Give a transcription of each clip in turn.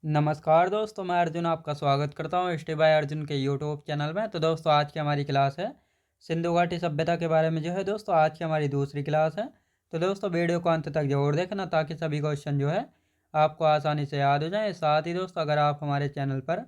नमस्कार दोस्तों, मैं अर्जुन आपका स्वागत करता हूँ स्टे बाय अर्जुन के यूट्यूब चैनल में। तो दोस्तों, आज की हमारी क्लास है सिंधु घाटी सभ्यता के बारे में। जो है दोस्तों, आज की हमारी दूसरी क्लास है। तो दोस्तों, वीडियो को अंत तक जरूर देखना ताकि सभी क्वेश्चन जो है आपको आसानी से याद हो जाए। साथ ही दोस्तों, अगर आप हमारे चैनल पर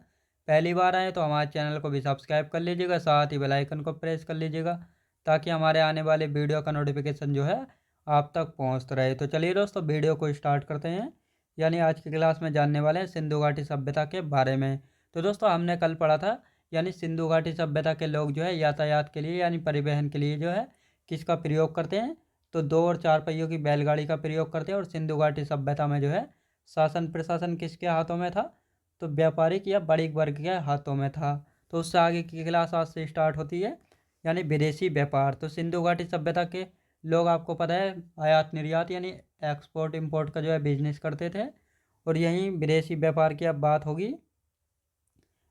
पहली बार आए तो हमारे चैनल को भी सब्सक्राइब कर लीजिएगा, साथ ही बेल आइकन को प्रेस कर लीजिएगा ताकि हमारे आने वाले वीडियो का नोटिफिकेशन जो है आप तक पहुँचता रहे। तो चलिए दोस्तों, वीडियो को स्टार्ट करते हैं। यानी आज की क्लास में जानने वाले हैं सिंधु घाटी सभ्यता के बारे में। तो दोस्तों, हमने कल पढ़ा था यानी सिंधु घाटी सभ्यता के लोग जो है यातायात के लिए यानी परिवहन के लिए जो है किसका प्रयोग करते हैं, तो 2 और 4 पहियों की बैलगाड़ी का प्रयोग करते हैं। और सिंधु घाटी सभ्यता में जो है शासन प्रशासन किसके हाथों में था, तो व्यापारिक या बणिक वर्ग के हाथों में था। तो उससे आगे की क्लास आज से स्टार्ट होती है यानी विदेशी व्यापार। तो सिंधु घाटी सभ्यता के लोग आपको पता है आयात निर्यात यानी एक्सपोर्ट इंपोर्ट का जो है बिजनेस करते थे। और यहीं विदेशी व्यापार की अब बात होगी।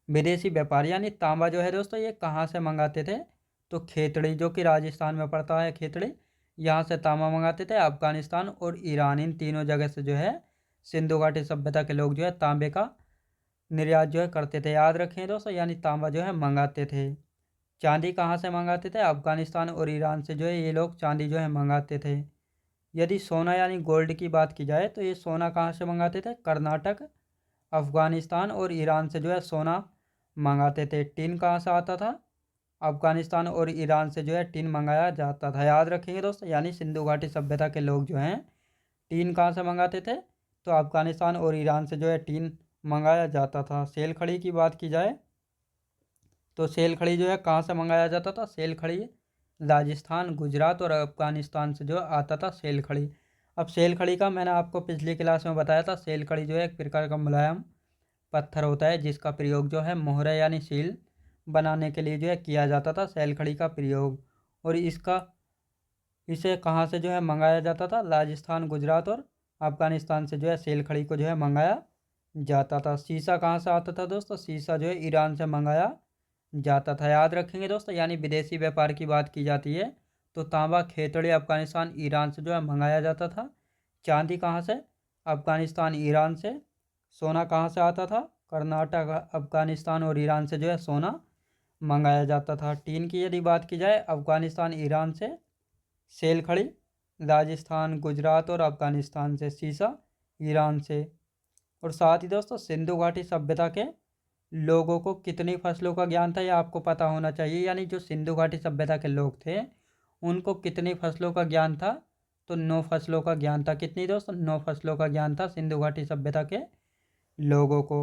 विदेशी व्यापार यानी तांबा जो है दोस्तों, ये कहाँ से मंगाते थे, तो खेतड़ी जो कि राजस्थान में पड़ता है, खेतड़ी यहाँ से तांबा मंगाते थे। अफगानिस्तान और ईरान इन तीनों जगह से जो है सिंधु घाटी सभ्यता के लोग जो है तांबे का निर्यात जो है करते थे। याद रखें दोस्तों, यानी तांबा जो है मंगाते थे। चांदी कहाँ से मंगाते थे, अफगानिस्तान और ईरान से जो है ये लोग चांदी जो है मंगाते थे। यदि सोना यानी गोल्ड की बात की जाए तो ये सोना कहाँ से मंगाते थे, कर्नाटक, अफगानिस्तान और ईरान से जो है सोना मंगाते थे। टिन कहाँ से आता था, अफगानिस्तान और ईरान से जो है टिन मंगाया जाता था। याद रखेंगे दोस्तों, यानी सिंधु घाटी सभ्यता के लोग जो हैं टीन कहाँ से मंगाते थे, तो अफगानिस्तान और ईरान से जो है टीन मंगाया जाता था। सेल खड़ी की बात की जाए तो सेल खड़ी जो है कहाँ से मंगाया जाता था, सेल खड़ी राजस्थान, गुजरात और अफगानिस्तान से जो आता था सेल खड़ी। अब सेल खड़ी का मैंने आपको पिछली क्लास में बताया था, सेल खड़ी जो है एक प्रकार का मुलायम पत्थर होता है जिसका प्रयोग जो है मोहरा यानी सील बनाने के लिए जो है किया जाता था, सेल खड़ी का प्रयोग। और इसे कहाँ से जो है मंगाया जाता था, राजस्थान, गुजरात और अफगानिस्तान से जो है सेल खड़ी को जो है मंगाया जाता था। शीशा कहाँ से आता था दोस्तों, शीशा जो है ईरान से मंगाया जाता था। याद रखेंगे दोस्तों, यानी विदेशी व्यापार की बात की जाती है तो तांबा खेतड़ी अफगानिस्तान ईरान से जो है मंगाया जाता था। चांदी कहाँ से, अफगानिस्तान ईरान से। सोना कहाँ से आता था, कर्नाटक, अफगानिस्तान और ईरान से जो है सोना मंगाया जाता था। टीन की यदि बात की जाए, अफगानिस्तान ईरान से। सेल खड़ी राजस्थान, गुजरात और अफगानिस्तान से। शीशा ईरान से। और साथ ही दोस्तों, सिंधु घाटी सभ्यता के लोगों को कितनी फसलों का ज्ञान था ये आपको पता होना चाहिए। यानी जो सिंधु घाटी सभ्यता के लोग थे उनको कितनी फसलों का ज्ञान था, तो 9 फसलों का ज्ञान था। कितनी दोस्तों, 9 फसलों का ज्ञान था सिंधु घाटी सभ्यता के लोगों को।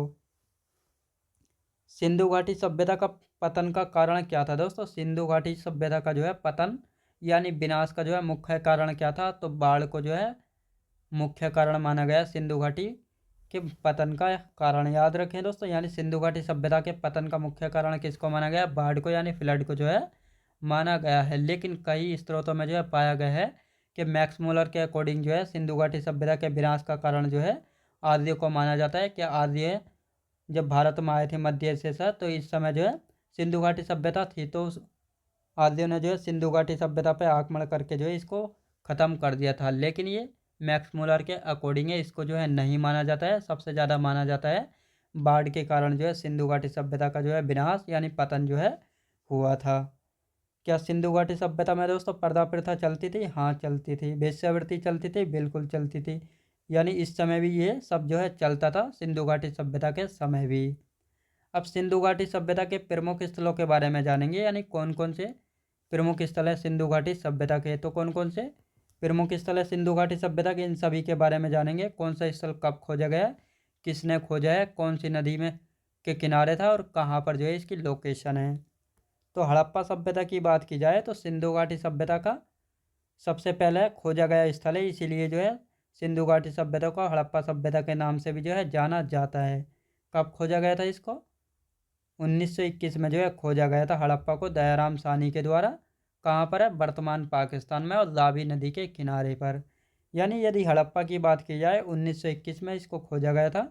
सिंधु घाटी सभ्यता का पतन का कारण क्या था दोस्तों, सिंधु घाटी सभ्यता का जो है पतन यानी विनाश का जो है मुख्य कारण क्या था, तो बाढ़ को जो है मुख्य कारण माना गया सिंधु घाटी के पतन का कारण। याद रखें दोस्तों, यानी सिंधु घाटी सभ्यता के पतन का मुख्य कारण किसको माना गया, बाढ़ को यानी फ्लड को जो है माना गया है। लेकिन कई स्रोतों में जो है पाया गया है कि मैक्स मुलर के अकॉर्डिंग जो है सिंधु घाटी सभ्यता के विनाश का कारण जो है आर्य को माना जाता है। कि आर्य जब भारत में आए थे मध्य एशिया से, तो इस समय जो है सिंधु घाटी सभ्यता थी, तो आर्यों ने जो है सिंधु घाटी सभ्यता पर आक्रमण करके जो है इसको ख़त्म कर दिया था। लेकिन ये मैक्स मुलर के अकॉर्डिंग है, इसको जो है नहीं माना जाता है। सबसे ज़्यादा माना जाता है बाढ़ के कारण जो है सिंधु घाटी सभ्यता का जो है विनाश यानी पतन जो है हुआ था। क्या सिंधु घाटी सभ्यता में दोस्तों पर्दा प्रथा चलती थी, हाँ चलती थी। वेश्यावृत्ति चलती थी, बिल्कुल चलती थी। यानी इस समय भी ये सब जो है चलता था सिंधु घाटी सभ्यता के समय भी। अब सिंधु घाटी सभ्यता के प्रमुख स्थलों के बारे में जानेंगे, यानी कौन कौन से प्रमुख स्थल है सिंधु घाटी सभ्यता के। तो कौन कौन से प्रमुख स्थल है सिंधु घाटी सभ्यता के, इन सभी के बारे में जानेंगे। कौन सा स्थल कब खोजा गया, किसने खोजा है, कौन सी नदी में के किनारे था और कहाँ पर जो है इसकी लोकेशन है। तो हड़प्पा सभ्यता की बात की जाए तो सिंधु घाटी सभ्यता का सबसे पहले खोजा गया स्थल है, इसीलिए जो है सिंधु घाटी सभ्यता को हड़प्पा सभ्यता के नाम से भी जो है जाना जाता है। कब खोजा गया था इसको, 1921 में जो है खोजा गया था हड़प्पा को दयाराम साहनी के द्वारा। कहाँ पर है, वर्तमान पाकिस्तान में और रावी नदी के किनारे पर। यानी यदि हड़प्पा की बात की जाए 1921 में इसको खोजा गया था,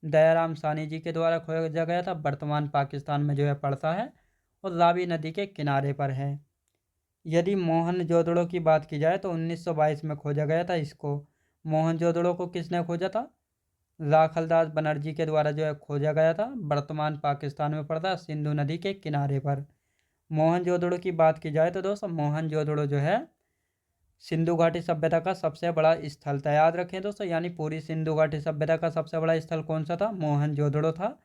दयाराम साहनी जी के द्वारा खोजा गया था। वर्तमान पाकिस्तान में जो है पड़ता है और रावी नदी के किनारे पर है। यदि मोहनजोदड़ो की बात की जाए तो 1922 में खोजा गया था इसको। मोहनजोदड़ो को किसने खोजा था, लाखलदास बनर्जी के द्वारा जो है खोजा गया था, वर्तमान पाकिस्तान में पड़ता है, सिंधु नदी के किनारे पर। मोहनजोदड़ो की बात की जाए तो दोस्तों मोहनजोदड़ो जो है सिंधु घाटी सभ्यता का सबसे बड़ा स्थल था। याद रखें दोस्तों, यानी पूरी सिंधु घाटी सभ्यता का सबसे बड़ा स्थल कौन सा था? मोहनजोदड़ो था,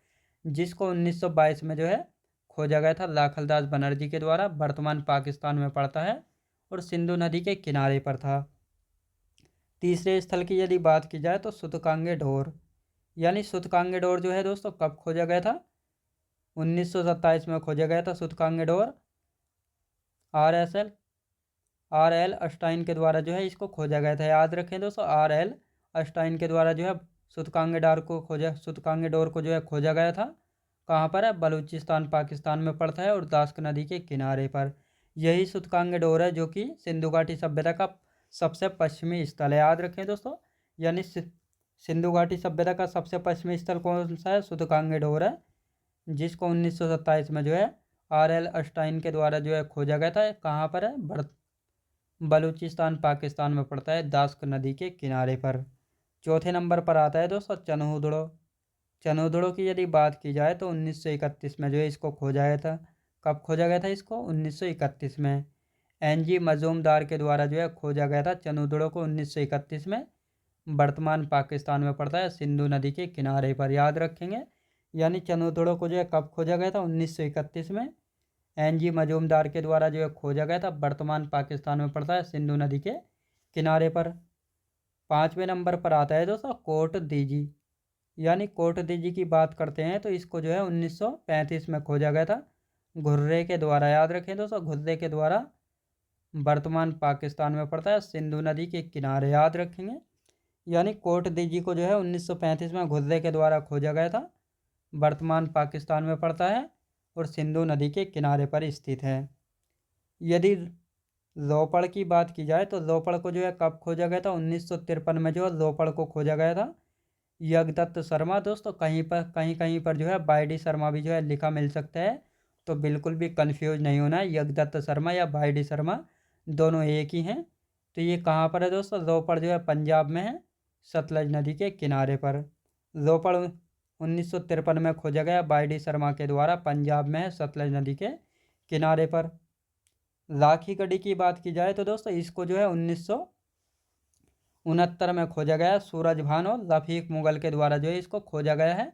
जिसको 1922 में जो है खोजा गया था लाखलदास बनर्जी के द्वारा। वर्तमान पाकिस्तान में पड़ता है और सिंधु नदी के किनारे पर था। तीसरे स्थल की यदि बात की जाए तो सूतकांगे ढोर, यानी सूतकांगे ढोर जो है दोस्तों कब खोजा गया था? 1927 में खोजा गया था सूतकांगे ढोर। आर एल अस्टाइन के द्वारा जो है इसको खोजा गया था। याद रखें दोस्तों, आर एल अस्टाइन के द्वारा जो है सूतकांगे डोर को जो है खोजा गया था। कहाँ पर है? बलूचिस्तान पाकिस्तान में पड़ता है और दास्क नदी के किनारे पर। यही सूतकांगे डोर है जो कि सिंधु घाटी सभ्यता का सबसे पश्चिमी स्थल है। याद रखें दोस्तों, यानी सिंधु घाटी सभ्यता का सबसे पश्चिमी स्थल कौन सा है? सूतकांगे डोर है, जिसको 1927 में जो है आर एल अस्टाइन के द्वारा जो है खोजा गया था। कहाँ पर है? बलूचिस्तान पाकिस्तान में पड़ता है, दास्क नदी के किनारे पर। चौथे नंबर पर आता है दोस्तों चनहुदड़ो। चनहुदड़ो की यदि बात की जाए तो 1931 में जो है इसको खोजा गया था। कब खोजा गया था इसको? 1931 में। एनजी मजूमदार के द्वारा जो है खोजा गया था चनहुदड़ो को 1931 में। वर्तमान पाकिस्तान में पड़ता है, सिंधु नदी के किनारे पर। याद रखेंगे, यानी चनहुदड़ो को जो है कब खोजा गया था? 1931 में। एनजी मजूमदार के द्वारा जो है खोजा गया था। वर्तमान पाकिस्तान में पड़ता है, सिंधु नदी के किनारे पर। पाँचवें नंबर पर आता है दोस्तों कोट दीजी, यानी कोट दीजी की बात करते हैं तो इसको जो है 1935 में खोजा गया था घुर्रे के द्वारा। याद रखें दोस्तों, घुर्रे के द्वारा। वर्तमान पाकिस्तान में पड़ता है, सिंधु नदी के किनारे। याद रखेंगे, यानी कोट दीजी को जो है 1935 में घुर्रे के द्वारा खोजा गया था। वर्तमान पाकिस्तान में पड़ता है और सिंधु नदी के किनारे पर स्थित है। यदि लोपड़ की बात की जाए तो लोपड़ को जो है कब खोजा गया था? 1953 में जो है लोपड़ को खोजा गया था। यज्ञदत्त शर्मा दोस्तों, कहीं कहीं पर जो है वाई डी शर्मा भी जो है लिखा मिल सकता है, तो बिल्कुल भी कंफ्यूज नहीं होना है। यज्ञदत्त शर्मा या वाई डी शर्मा दोनों एक ही हैं। तो ये कहाँ पर है दोस्तों? लोपड़ जो है पंजाब में है, सतलज नदी के किनारे पर। लोपड़ 1953 में खोजा गया वाई डी शर्मा के द्वारा, पंजाब में है, सतलज नदी के किनारे पर। लाखी गढ़ी की बात की जाए तो दोस्तों इसको जो है 1969 में खोजा गया। सूरजभान और लफीक मुगल के द्वारा जो है इसको खोजा गया है।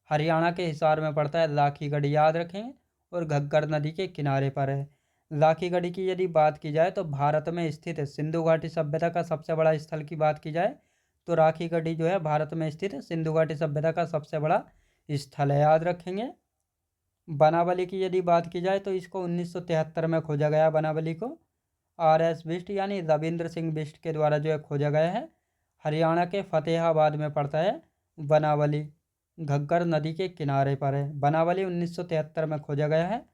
हरियाणा के हिसार में पड़ता है लाखी गढ़ी, याद रखेंगे, और घग्गर नदी के किनारे पर है। लाखी गढ़ी की यदि बात की जाए तो भारत में स्थित है। सिंधु घाटी सभ्यता का सबसे बड़ा स्थल की बात की जाए तो राखी गढ़ी जो है भारत में स्थित है, सिंधु घाटी सभ्यता का सबसे बड़ा स्थल है। याद रखेंगे। बनावली की यदि बात की जाए तो इसको 1973 में खोजा गया। बनावली को आर एस बिष्ट यानी रविंद्र सिंह बिष्ट के द्वारा जो है खोजा गया है। हरियाणा के फतेहाबाद में पड़ता है बनावली, घग्गर नदी के किनारे पर है। बनावली 1973 में खोजा गया है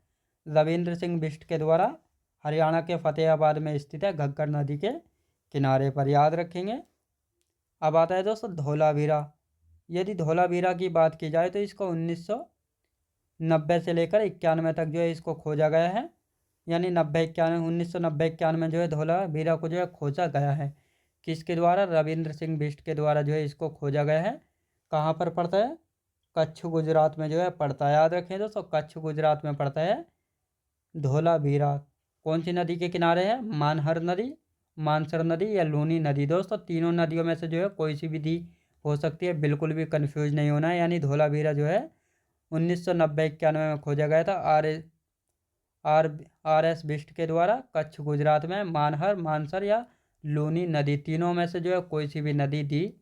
रविंद्र सिंह बिष्ट के द्वारा। हरियाणा के फतेहाबाद में स्थित है, घग्गर नदी के किनारे पर। याद रखेंगे। अब आता है दोस्तों धौलावीरा। यदि धौलावीरा की बात की जाए तो इसको 1990 से लेकर 91 तक जो है इसको खोजा गया है, यानी 1990-91 में जो है धौलावीरा को जो है खोजा गया है। किसके द्वारा? रविंद्र सिंह बिष्ट के द्वारा जो है इसको खोजा गया है। कहाँ पर पड़ता है? कच्छ गुजरात में जो है पड़ता है। याद रखें दोस्तों, कच्छ गुजरात में पड़ता है धौलावीरा। कौन सी नदी के किनारे है? मानहर नदी, मानसर नदी या लूनी नदी। दोस्तों तीनों नदियों में से जो है कोई सी भी नदी हो सकती है, बिल्कुल भी कंफ्यूज नहीं होना है। यानी धौलावीरा जो है 1990-91 में खोजा गया था आर आर एस बिष्ट के द्वारा। कच्छ गुजरात में मानहर, मानसर या लूनी नदी, तीनों में से जो है कोई सी भी नदी दी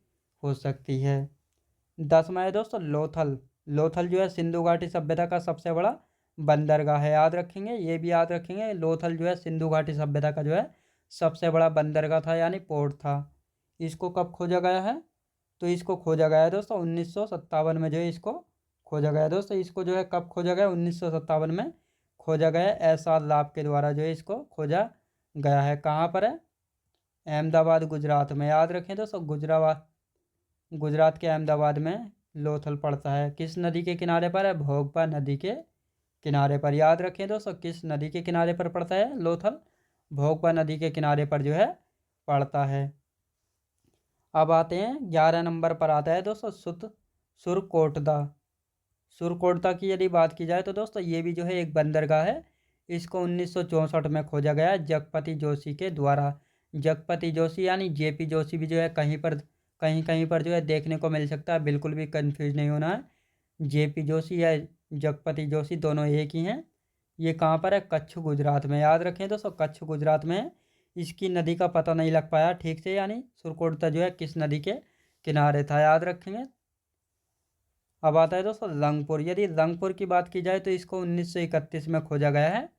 हो सकती है। 10वां है दोस्तों लोथल। लोथल जो है सिंधु घाटी सभ्यता का सबसे बड़ा बंदरगाह है। याद रखेंगे, ये भी याद रखेंगे, लोथल जो है सिंधु घाटी सभ्यता का जो है सबसे बड़ा बंदरगाह था, यानी पोर्ट था। इसको कब खोजा गया है? तो इसको खोजा गया है दोस्तों 1957 में जो है इसको खोजा गया है। दोस्तों इसको जो है कब खोजा गया? 1957 में खोजा गया है। एस.आर. लाभ के द्वारा जो है इसको खोजा गया है। कहाँ पर है? अहमदाबाद गुजरात में। याद रखें दोस्तों, गुजरात के अहमदाबाद में लोथल पड़ता है। किस नदी के किनारे पर है? भोगपा नदी के किनारे पर। याद रखें दोस्तों, किस नदी के किनारे पर पड़ता है लोथल? भोगपा नदी के किनारे पर जो है पड़ता है। अब आते हैं 11 नंबर पर आता है दोस्तों सुरकोटदा। सुरकोटदा की यदि बात की जाए तो दोस्तों ये भी जो है एक बंदरगाह है। इसको 1964 में खोजा गया है जगपति जोशी के द्वारा। जगपति जोशी यानी जेपी जोशी भी जो है कहीं कहीं पर जो है देखने को मिल सकता है, बिल्कुल भी कंफ्यूज नहीं होना है। जेपी जोशी या जगपति जोशी दोनों एक ही हैं। ये कहाँ पर है? कच्छ गुजरात में। याद रखें दोस्तों, कच्छ गुजरात में है। इसकी नदी का पता नहीं लग पाया ठीक से, यानी सुरकोटदा जो है किस नदी के किनारे था, याद रखेंगे। अब आता है दोस्तों लंगपुर। यदि लंगपुर की बात की जाए तो इसको 1931 में खोजा गया है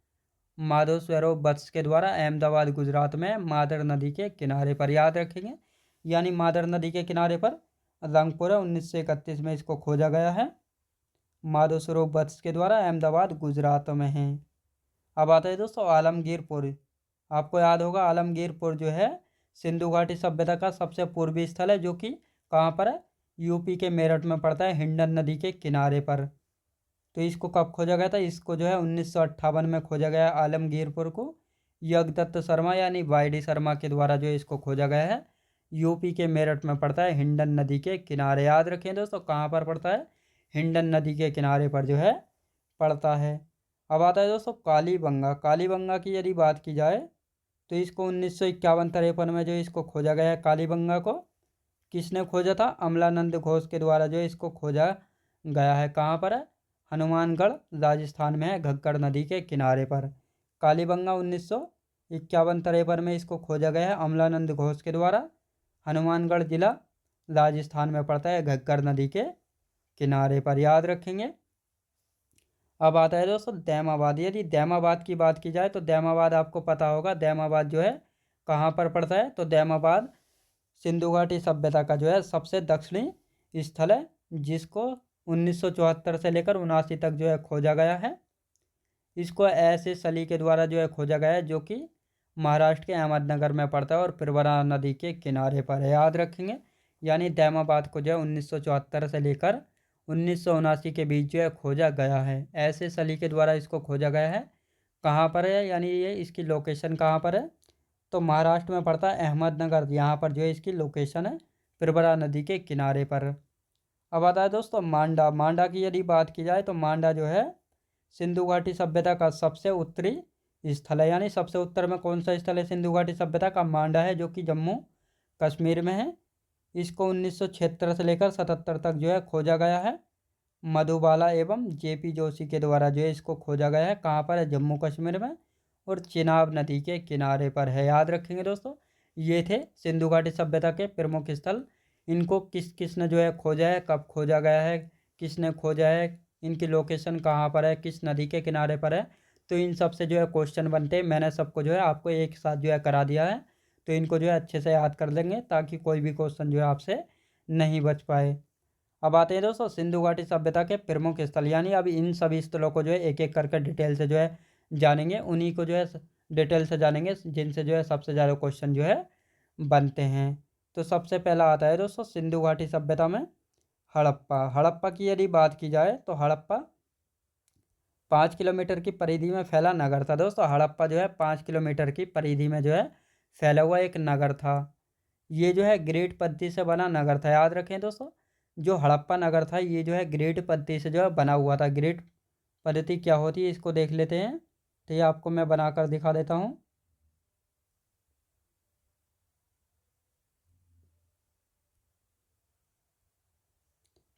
माधव स्वरूप बत्स के द्वारा, अहमदाबाद गुजरात में मादर नदी के किनारे पर, याद रखेंगे। यानी मादर नदी के किनारे पर लंगपुर है, 1931 में इसको खोजा गया है माधव स्वरूप बत्स के द्वारा, अहमदाबाद गुजरात में है। अब आता है दोस्तों आलमगीरपुर। आपको याद होगा आलमगीरपुर जो है सिंधु घाटी सभ्यता का सबसे पूर्वी स्थल है, जो कि कहाँ पर है? यूपी के मेरठ में पड़ता है, हिंडन नदी के किनारे पर। तो इसको कब खोजा गया था? इसको जो है 1958 में खोजा गया आलमगीरपुर को। यज्ञदत्त शर्मा यानी वाई डी शर्मा के द्वारा जो है इसको खोजा गया है। यूपी के मेरठ में पड़ता है, हिंडन नदी के किनारे। याद रखें दोस्तों, कहाँ पर पड़ता है? हिंडन नदी के किनारे पर जो है पड़ता है। अब आता है दोस्तों कालीबंगा। कालीबंगा की यदि बात की जाए तो इसको 1951-53 में जो इसको खोजा गया है कालीबंगा को। किसने खोजा था? अमलानंद घोष के द्वारा जो इसको खोजा गया है। कहाँ पर है? हनुमानगढ़ राजस्थान में है, घग्गर नदी के किनारे पर। कालीबंगा 1951-53 में इसको खोजा गया है अमलानंद घोष के द्वारा। हनुमानगढ़ जिला राजस्थान में पड़ता है, घग्गर नदी के किनारे पर, याद रखेंगे। अब आता है दोस्तों दैमाबाद। यदि दैमाबाद की बात की जाए तो दैमाबाद आपको पता होगा, दैमाबाद जो है कहाँ पर पड़ता है? तो दैमाबाद सिंधु घाटी सभ्यता का जो है सबसे दक्षिणी स्थल है, जिसको 1974 से लेकर 79 तक जो है खोजा गया है। इसको ऐसे सली के द्वारा जो है खोजा गया है, जो कि महाराष्ट्र के अहमदनगर में पड़ता है और प्रवरा नदी के किनारे पर है, याद रखेंगे। यानी दैमाबाद को जो है 1974 से लेकर 1979 के बीच जो है खोजा गया है। ऐसे सली के द्वारा इसको खोजा गया है। कहाँ पर है? यानी ये इसकी लोकेशन कहाँ पर है? तो महाराष्ट्र में पड़ता है, अहमदनगर, यहाँ पर जो है इसकी लोकेशन है, प्रवरा नदी के किनारे पर। अब आता है दोस्तों मांडा। मांडा की यदि बात की जाए तो मांडा जो है सिंधु घाटी सभ्यता का सबसे उत्तरी स्थल है। यानी सबसे उत्तर में कौन सा स्थल है सिंधु घाटी सभ्यता का? मांडा है, जो कि जम्मू कश्मीर में है। इसको 1976 से लेकर 77 तक जो है खोजा गया है मधुबाला एवं जेपी जोशी के द्वारा जो है इसको खोजा गया है। कहाँ पर है? जम्मू कश्मीर में, और चिनाब नदी के किनारे पर है, याद रखेंगे दोस्तों। ये थे सिंधु घाटी सभ्यता के प्रमुख स्थल। इनको किस किसने जो है खोजा है, कब खोजा गया है, किसने खोजा है, इनकी लोकेशन कहाँ पर है, किस नदी के किनारे पर है, तो इन सब से जो है क्वेश्चन बनते हैं। मैंने सबको जो है आपको एक साथ जो है करा दिया है, तो इनको जो है अच्छे से याद कर लेंगे, ताकि कोई भी क्वेश्चन जो है आपसे नहीं बच पाए। अब आते हैं दोस्तों सिंधु घाटी सभ्यता के प्रमुख स्थल। यानी अब इन सभी स्थलों को जो है एक एक करके डिटेल से जो है जानेंगे, उन्हीं को जो है डिटेल से जानेंगे जिनसे जो है सबसे ज़्यादा क्वेश्चन जो है बनते हैं। तो सबसे पहला आता है दोस्तों सिंधु घाटी सभ्यता में हड़प्पा। हड़प्पा की यदि बात की जाए तो हड़प्पा 5 किलोमीटर की परिधि में फैला नगर था। दोस्तों हड़प्पा जो है 5 किलोमीटर की परिधि में जो है फैला हुआ एक नगर था। ये जो है ग्रेट पद्धति से बना नगर था, याद रखें दोस्तों। जो हड़प्पा नगर था ये जो है ग्रेट पद्धति से जो है बना हुआ था। ग्रेट पद्धति क्या होती है इसको देख लेते हैं। तो ये आपको मैं बनाकर दिखा देता हूँ।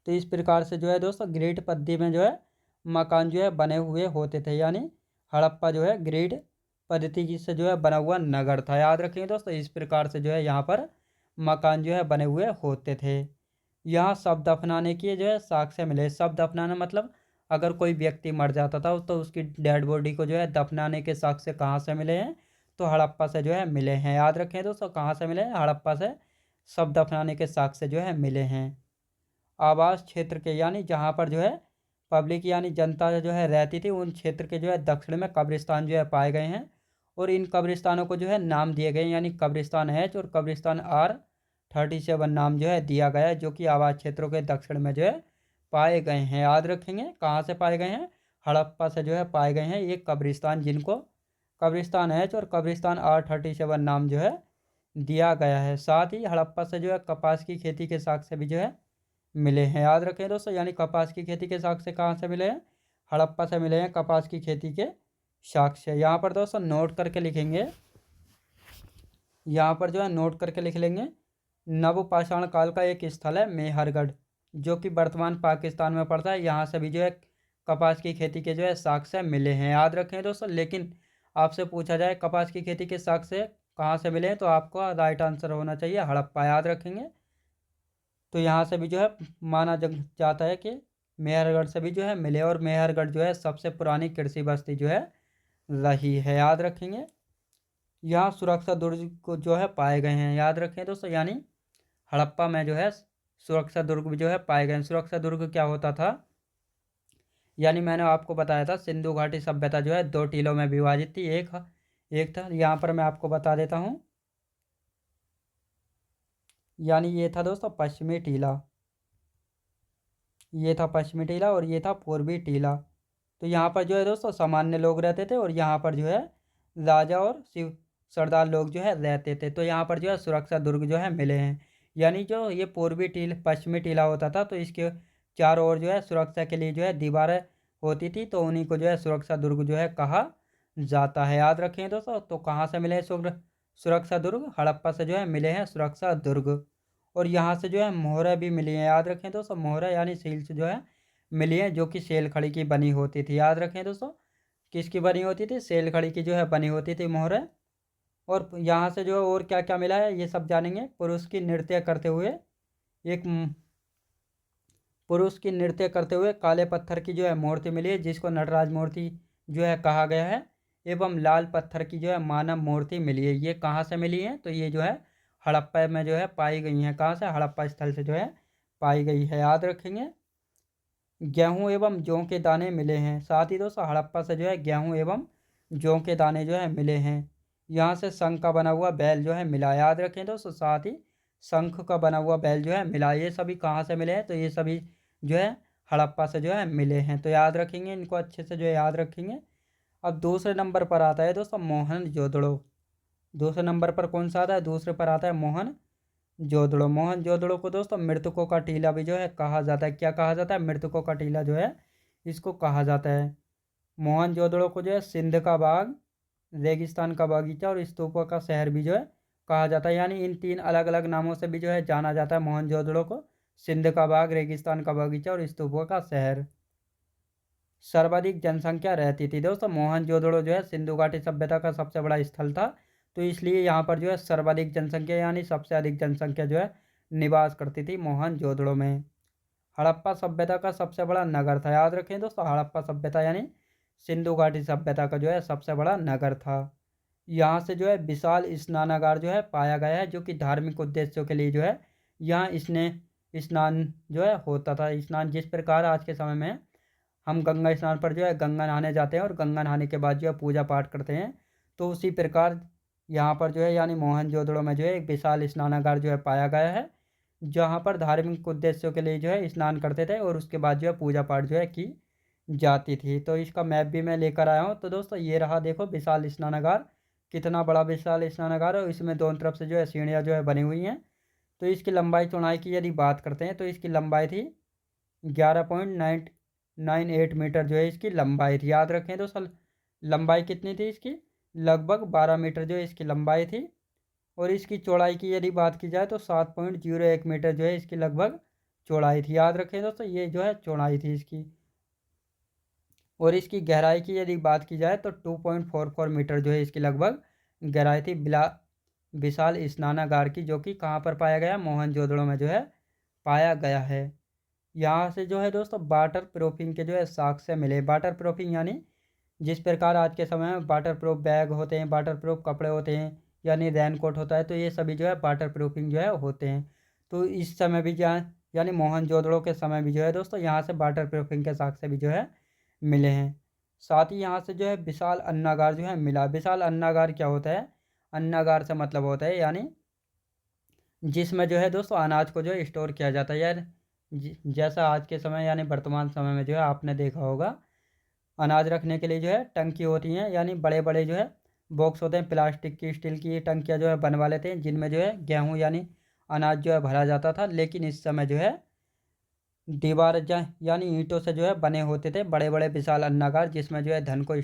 तो इस प्रकार से जो है दोस्तों ग्रेट पद्धति में जो है मकान जो है बने हुए होते थे। यानी हड़प्पा जो है ग्रेट पद्धति से जो है बना हुआ नगर था, याद रखेंगे दोस्तों। इस प्रकार से जो है यहाँ पर मकान जो है बने हुए होते थे। यहाँ शव दफनाने की जो है साक्ष्य मिले। शव दफनाना मतलब अगर कोई व्यक्ति मर जाता था तो उसकी डेड बॉडी को जो है दफनाने के साक्ष्य कहाँ से मिले हैं? तो हड़प्पा से जो है मिले हैं, याद रखें दोस्तों। कहाँ से मिले हैं? हड़प्पा से शव दफनाने के साक्ष्य जो है मिले हैं। आवास क्षेत्र के, यानी जहाँ पर जो है पब्लिक यानी जनता जो है रहती थी, उन क्षेत्र के जो है दक्षिण में कब्रिस्तान जो है पाए गए हैं। और इन कब्रिस्तानों को जो है नाम दिए गए, यानी कब्रिस्तान H और कब्रिस्तान R37 नाम जो है दिया गया है, जो कि आवास क्षेत्रों के दक्षिण में जो है पाए गए हैं, याद रखेंगे। कहाँ से पाए गए हैं? हड़प्पा से जो है पाए गए हैं ये कब्रिस्तान, जिनको कब्रिस्तान H और कब्रिस्तान R37 नाम जो है दिया गया है। साथ ही हड़प्पा से जो है कपास की खेती के साक्ष्य भी जो है मिले हैं। याद रखें दोस्तों, यानी कपास की खेती के साक्ष्य कहाँ से मिले हैं? हड़प्पा से मिले हैं कपास की खेती के साक्ष्य। यहाँ पर दोस्तों नोट करके लिखेंगे, यहाँ पर जो है नोट करके लिख लेंगे। नवपाषाण काल का एक स्थल है मेहरगढ़, जो कि वर्तमान पाकिस्तान में पड़ता है। यहाँ से भी जो है कपास की खेती के जो है साक्ष्य मिले हैं। याद रखें दोस्तों, लेकिन आपसे पूछा जाए कपास की खेती के साक्ष्य कहाँ से मिले हैं, तो आपको राइट आंसर होना चाहिए हड़प्पा। याद रखेंगे। तो यहाँ से भी जो है माना जाता है कि मेहरगढ़ से भी जो है मिले, और मेहरगढ़ जो है सबसे पुरानी कृषि बस्ती जो है रही है। याद रखेंगे। यहाँ सुरक्षा दुर्ग को जो है पाए गए हैं। याद रखें दोस्तों, यानी हड़प्पा में जो है सुरक्षा दुर्ग भी जो है पाए गए हैं। सुरक्षा दुर्ग क्या होता था? यानी मैंने आपको बताया था सिंधु घाटी सभ्यता जो है 2 टीलों में विभाजित थी। एक था, यहाँ पर मैं आपको बता देता हूँ, यानी ये था दोस्तों पश्चिमी टीला, ये था पश्चिमी टीला और ये था पूर्वी टीला। तो यहाँ पर जो है दोस्तों सामान्य लोग रहते थे, और यहाँ पर जो है राजा और शिव सरदार लोग जो है रहते थे। तो यहाँ पर जो है सुरक्षा दुर्ग जो है मिले हैं। यानी जो ये पूर्वी पश्चिमी टीला होता था, तो इसके चारों ओर जो है सुरक्षा के लिए जो है दीवारें होती थी, तो उन्हीं को जो है सुरक्षा दुर्ग जो है कहा जाता है। याद रखें दोस्तों। तो कहाँ से मिले हैं सुरक्षा दुर्ग? हड़प्पा से जो है मिले हैं सुरक्षा दुर्ग। और यहाँ से जो है मोहरें भी मिली हैं। याद रखें दोस्तों, मोहरें यानी सील्स जो है मिली हैं, जो कि सेल खड़ी की बनी होती थी। याद रखें दोस्तों, किसकी बनी होती थी? सेल खड़ी की जो है बनी होती थी मोहरें। और यहाँ से जो है और क्या क्या मिला है ये सब जानेंगे। पुरुष की नृत्य करते हुए काले पत्थर की जो है मूर्ति मिली है, जिसको नटराज मूर्ति जो है कहा गया है। एवं लाल पत्थर की जो है मानव मूर्ति मिली है। ये कहाँ से मिली है? तो ये जो है हड़प्पा में जो है पाई गई हैं। कहाँ से? हड़प्पा स्थल से जो है पाई गई है। याद रखेंगे। गेहूं एवं जौ के दाने मिले हैं। साथ ही दोस्तों हड़प्पा से जो है गेहूं एवं जौ के दाने जो है मिले हैं। यहाँ से शंख का बना हुआ बैल जो है मिला। याद रखें दोस्तों, साथ ही शंख का बना हुआ बैल जो है मिला। ये सभी कहाँ से मिले हैं? तो ये सभी जो है हड़प्पा से जो है मिले हैं। तो याद रखेंगे, इनको अच्छे से जो है याद रखेंगे। अब दूसरे नंबर पर आता है दोस्तों मोहनजोदड़ो। दूसरे नंबर पर कौन सा आता है? दूसरे पर आता है मोहनजोदड़ो। मोहनजोदड़ो को दोस्तों मृतकों का टीला भी जो है कहा जाता है। क्या कहा जाता है? मृतकों का टीला जो है इसको कहा जाता है। मोहनजोदड़ो को जो है सिंध का बाग, रेगिस्तान का बागीचा और स्तूपों का शहर भी जो है कहा जाता है। यानी इन 3 अलग अलग नामों से भी जो है जाना जाता है मोहनजोदड़ो को। सिंध का बाग, रेगिस्तान का बागीचा और स्तूपों का शहर। सर्वाधिक जनसंख्या रहती थी दोस्तों। मोहनजोदड़ो जो है सिंधु घाटी सभ्यता का सबसे बड़ा स्थल था, तो इसलिए यहाँ पर जो है सर्वाधिक जनसंख्या यानी सबसे अधिक जनसंख्या जो है निवास करती थी मोहनजोदड़ो में। हड़प्पा सभ्यता का सबसे बड़ा नगर था। याद रखें दोस्तों, हड़प्पा सभ्यता यानी सिंधु घाटी सभ्यता का जो है सबसे बड़ा नगर था। यहाँ से जो है विशाल स्नानागार जो है पाया गया है, जो कि धार्मिक उद्देश्यों के लिए जो है यहाँ स्नान जो है होता था। स्नान जिस प्रकार आज के समय में हम गंगा स्नान पर जो है गंगा नहाने जाते हैं और गंगा नहाने के बाद जो है पूजा पाठ करते हैं, तो उसी प्रकार यहाँ पर जो है यानी मोहनजोदड़ो में जो है एक विशाल स्नानागार जो है पाया गया है, जहाँ पर धार्मिक उद्देश्यों के लिए जो है स्नान करते थे और उसके बाद जो है पूजा पाठ जो है की जाती थी। तो इसका मैप भी मैं लेकर आया हूँ। तो दोस्तों ये रहा, देखो विशाल स्नानागार, कितना बड़ा विशाल स्नानागार है। और इसमें दोनों तरफ से जो है सीढ़ियाँ जो है बनी हुई हैं। तो इसकी लंबाई चौड़ाई की यदि बात करते हैं, तो इसकी लंबाई थी 11.98 मीटर जो है इसकी लंबाई थी। याद रखें दोस्तों, लंबाई कितनी थी इसकी? लगभग 12 मीटर जो है इसकी लंबाई थी। और इसकी चौड़ाई की यदि बात की जाए तो 7.01 मीटर जो है इसकी लगभग चौड़ाई थी। याद रखें दोस्तों, ये जो है चौड़ाई थी इसकी। और इसकी गहराई की यदि बात की जाए तो 2.44 मीटर जो है इसकी लगभग गहराई थी विशाल स्नानागार की, जो कि कहाँ पर पाया गया? मोहनजोदड़ो में जो है पाया गया है। यहाँ से जो है दोस्तों वाटर प्रूफिंग के जो है साक्ष्य मिले। वाटर प्रूफिंग यानी जिस प्रकार आज के समय में वाटर प्रूफ बैग होते हैं, वाटर प्रूफ कपड़े होते हैं, यानी रेन कोट होता है, तो ये सभी जो है वाटर प्रूफिंग जो है होते हैं। तो इस समय भी जहाँ यानी मोहनजोदड़ो के समय भी जो है दोस्तों यहाँ से वाटर प्रूफिंग के साक्ष्य भी जो है मिले हैं। साथ ही यहाँ से जो है विशाल अन्नागार जो है मिला। विशाल अन्नागार क्या होता है? अन्नागार से मतलब होता है यानी जिसमें जो है दोस्तों अनाज को जो है स्टोर किया जाता है। यार जैसा आज के समय यानी वर्तमान समय में जो है आपने देखा होगा, अनाज रखने के लिए जो है टंकी होती हैं, यानी बड़े बड़े जो है बॉक्स होते हैं प्लास्टिक की, स्टील की टंकियाँ जो है बनवा लेते हैं, जिनमें जो है गेहूँ यानी अनाज जो है भरा जाता था। लेकिन इस समय जो है दीवार यानी ईंटों से जो है बने होते थे बड़े बड़े विशाल अन्नागार, जिसमें जो है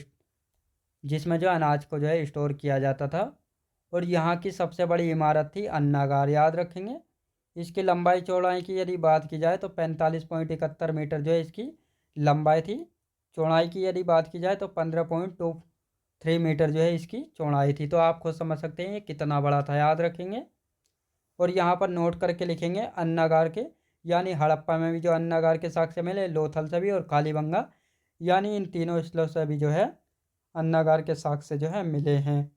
जिसमें जो अनाज को जो है स्टोर किया जाता था। और यहाँ की सबसे बड़ी इमारत थी अन्नागार, याद रखेंगे। इसकी लंबाई चौड़ाई की यदि बात की जाए तो 45.71 मीटर जो है इसकी लंबाई थी। चौड़ाई की यदि बात की जाए तो 15.23 मीटर जो है इसकी चौड़ाई थी। तो आप खुद समझ सकते हैं ये कितना बड़ा था, याद रखेंगे। और यहाँ पर नोट करके लिखेंगे अन्नागार के, यानी हड़प्पा में भी जो अन्नागार के साक्ष्य मिले, लोथल से भी और कालीबंगा यानी इन तीनों स्थलों से भी जो है अन्नागार के साक्ष्य जो है मिले हैं।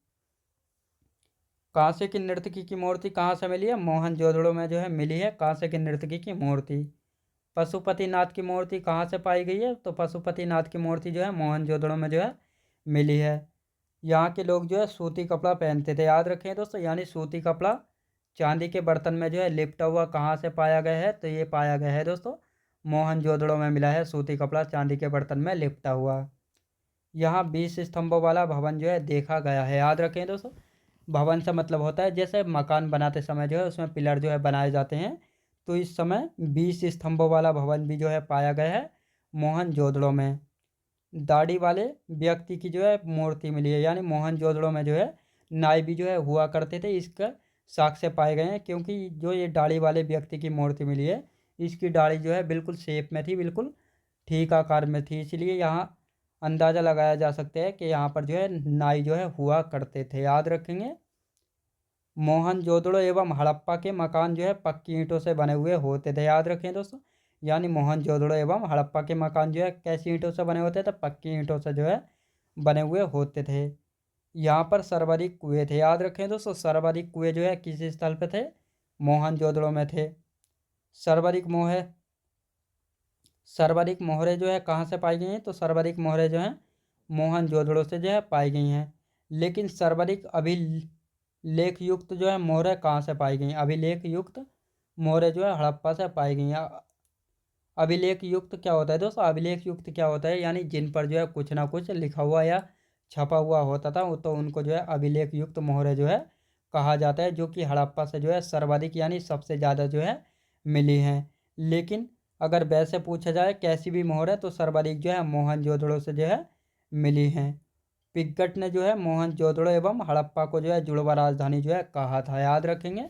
कांसे की नर्तकी की मूर्ति कहाँ से मिली है? मोहनजोदड़ो में जो है मिली है कांसे की नर्तकी की मूर्ति। पशुपतिनाथ की मूर्ति कहाँ से पाई गई है? तो पशुपतिनाथ की मूर्ति जो है मोहनजोदड़ो में जो है मिली है। यहाँ के लोग जो है सूती कपड़ा पहनते थे, याद रखें दोस्तों, यानी सूती कपड़ा चांदी के बर्तन में जो है लिपटा हुआ कहाँ से पाया गया है? तो ये पाया गया है दोस्तों मोहनजोदड़ो में मिला है सूती कपड़ा चांदी के बर्तन में लिपटा हुआ। यहाँ 20 स्तंभों वाला भवन जो है देखा गया है, याद रखें दोस्तों। भवन से मतलब होता है जैसे मकान बनाते समय जो है उसमें पिलर जो है बनाए जाते हैं, तो इस समय 20 स्तंभों वाला भवन भी जो है पाया गया है मोहनजोदड़ो में। दाढ़ी वाले व्यक्ति की जो है मूर्ति मिली है, यानी मोहनजोदड़ो में जो है नाई भी जो है हुआ करते थे, इसका साक्ष्य पाए गए हैं। क्योंकि जो ये दाढ़ी वाले व्यक्ति की मूर्ति मिली है, इसकी दाढ़ी जो है बिल्कुल शेप में थी, बिल्कुल ठीक आकार में थी, इसलिए यहाँ अंदाज़ा लगाया जा सकता है कि यहाँ पर जो है नाई जो है हुआ करते थे, याद रखेंगे। मोहनजोदड़ो एवं हड़प्पा के मकान जो है पक्की ईंटों से बने हुए होते थे, याद रखें दोस्तों। यानी मोहनजोदड़ो एवं हड़प्पा के मकान जो है कैसी ईंटों से बने होते थे? पक्की ईंटों से जो है बने हुए होते थे। यहाँ पर सर्वाधिक कुएं थे, याद रखें दोस्तों, सर्वाधिक कुएं जो है किस स्थल पे थे? मोहनजोदड़ो में थे। सर्वाधिक मोहे सर्वाधिक मोहरें जो है कहाँ से पाई गई हैं? तो सर्वाधिक मोहरें जो हैं मोहनजोदड़ो से जो है पाई गई हैं। लेकिन सर्वाधिक अभिलेख युक्त जो है मोहरें कहाँ से पाई गई? अभिलेख युक्त मोहरें जो है हड़प्पा से पाई गई हैं। अभिलेख युक्त क्या होता है दोस्तों? अभिलेख युक्त क्या होता है? यानी जिन पर जो है कुछ ना कुछ लिखा हुआ या छपा हुआ होता था, वो तो उनको जो है अभिलेख युक्त मोहरें जो है कहा जाता है, जो कि हड़प्पा से जो है सर्वाधिक यानी सबसे ज़्यादा जो है मिली हैं। लेकिन अगर वैसे पूछा जाए कैसी भी मोहर है, तो सर्वाधिक जो है मोहनजोदड़ो से जो है मिली हैं। पिग्गट ने जो है मोहनजोदड़ो एवं हड़प्पा को जो है जुड़वा राजधानी जो है कहा था, याद रखेंगे।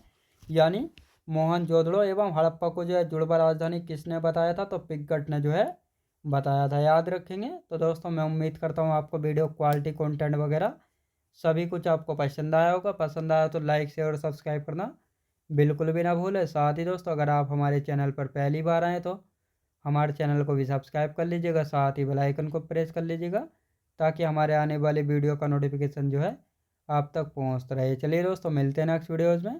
यानी मोहनजोदड़ो एवं हड़प्पा को जो है जुड़वा राजधानी किसने बताया था? तो पिग्गट ने जो है बताया था, याद रखेंगे। तो दोस्तों मैं उम्मीद करता हूँ आपको वीडियो क्वालिटी कंटेंट वगैरह सभी कुछ आपको पसंद आया होगा। पसंद आया तो लाइक शेयर और सब्सक्राइब करना बिल्कुल भी ना भूलें। साथ ही दोस्तों अगर आप हमारे चैनल पर पहली बार आएँ तो हमारे चैनल को भी सब्सक्राइब कर लीजिएगा, साथ ही बेल आइकन को प्रेस कर लीजिएगा, ताकि हमारे आने वाले वीडियो का नोटिफिकेशन जो है आप तक पहुंचता रहे। चलिए दोस्तों मिलते हैं नेक्स्ट वीडियोज़ में।